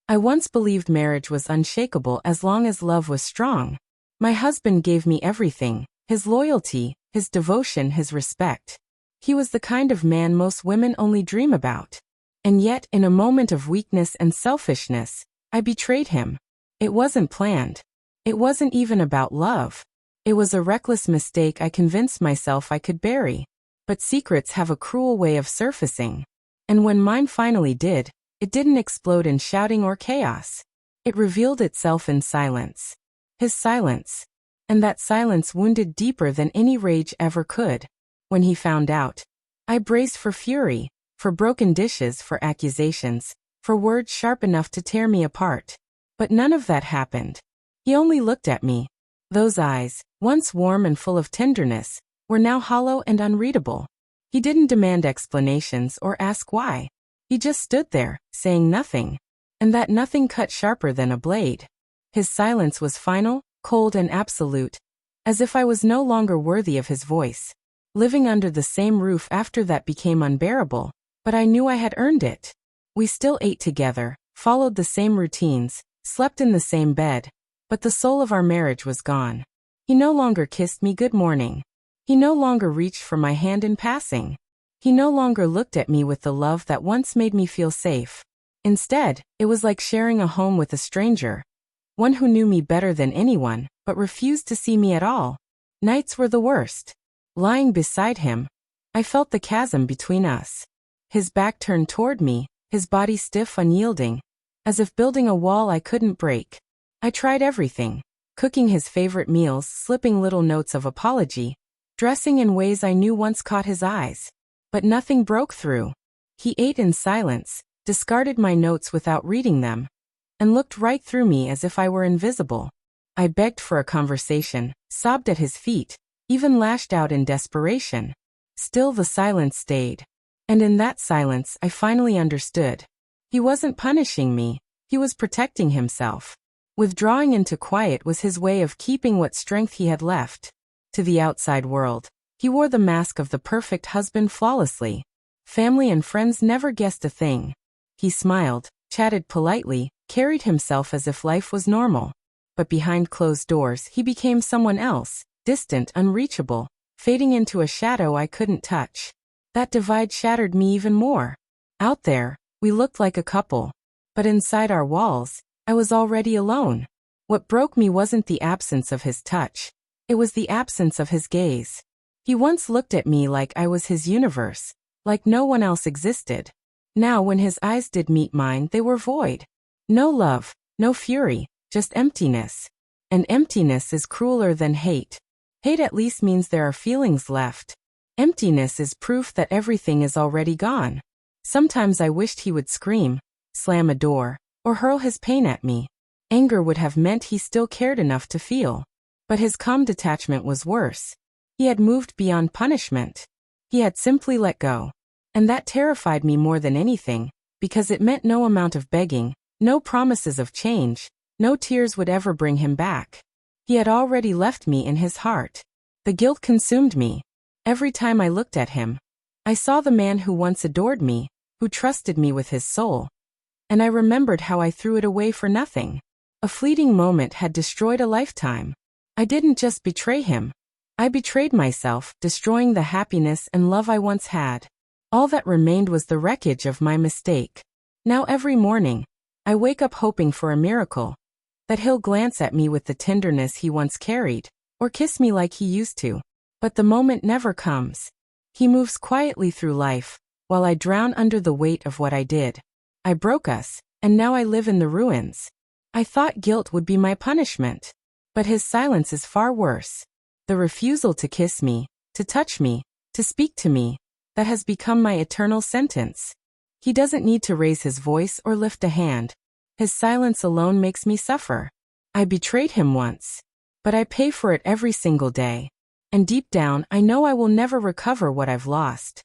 I once believed marriage was unshakable as long as love was strong. My husband gave me everything, his loyalty, his devotion, his respect. He was the kind of man most women only dream about. And yet, in a moment of weakness and selfishness, I betrayed him. It wasn't planned. It wasn't even about love. It was a reckless mistake I convinced myself I could bury. But secrets have a cruel way of surfacing. And when mine finally did, it didn't explode in shouting or chaos. It revealed itself in silence. His silence. And that silence wounded deeper than any rage ever could. When he found out, I braced for fury, for broken dishes, for accusations, for words sharp enough to tear me apart. But none of that happened. He only looked at me. Those eyes, once warm and full of tenderness, were now hollow and unreadable. He didn't demand explanations or ask why. He just stood there, saying nothing. And that nothing cut sharper than a blade. His silence was final, cold and absolute, as if I was no longer worthy of his voice. Living under the same roof after that became unbearable, but I knew I had earned it. We still ate together, followed the same routines, slept in the same bed, but the soul of our marriage was gone. He no longer kissed me good morning. He no longer reached for my hand in passing. He no longer looked at me with the love that once made me feel safe. Instead, it was like sharing a home with a stranger, one who knew me better than anyone, but refused to see me at all. Nights were the worst. Lying beside him, I felt the chasm between us. His back turned toward me, his body stiff, unyielding, as if building a wall I couldn't break. I tried everything, cooking his favorite meals, slipping little notes of apology, dressing in ways I knew once caught his eyes. But nothing broke through. He ate in silence, discarded my notes without reading them, and looked right through me as if I were invisible. I begged for a conversation, sobbed at his feet, even lashed out in desperation. Still the silence stayed. And in that silence I finally understood. He wasn't punishing me, he was protecting himself. Withdrawing into quiet was his way of keeping what strength he had left. To the outside world, he wore the mask of the perfect husband flawlessly. Family and friends never guessed a thing. He smiled, chatted politely, carried himself as if life was normal. But behind closed doors he became someone else, distant, unreachable, fading into a shadow I couldn't touch. That divide shattered me even more. Out there, we looked like a couple. But inside our walls, I was already alone. What broke me wasn't the absence of his touch. It was the absence of his gaze. He once looked at me like I was his universe, like no one else existed. Now when his eyes did meet mine, they were void. No love, no fury, just emptiness. And emptiness is crueler than hate. Hate at least means there are feelings left. Emptiness is proof that everything is already gone. Sometimes I wished he would scream, slam a door, or hurl his pain at me. Anger would have meant he still cared enough to feel. But his calm detachment was worse. He had moved beyond punishment. He had simply let go. And that terrified me more than anything, because it meant no amount of begging, no promises of change, no tears would ever bring him back. He had already left me in his heart. The guilt consumed me. Every time I looked at him, I saw the man who once adored me, who trusted me with his soul. And I remembered how I threw it away for nothing. A fleeting moment had destroyed a lifetime. I didn't just betray him. I betrayed myself, destroying the happiness and love I once had. All that remained was the wreckage of my mistake. Now every morning, I wake up hoping for a miracle. That he'll glance at me with the tenderness he once carried, or kiss me like he used to. But the moment never comes. He moves quietly through life, while I drown under the weight of what I did. I broke us, and now I live in the ruins. I thought guilt would be my punishment. But his silence is far worse. The refusal to kiss me, to touch me, to speak to me, that has become my eternal sentence. He doesn't need to raise his voice or lift a hand. His silence alone makes me suffer. I betrayed him once, but I pay for it every single day. And deep down, I know I will never recover what I've lost.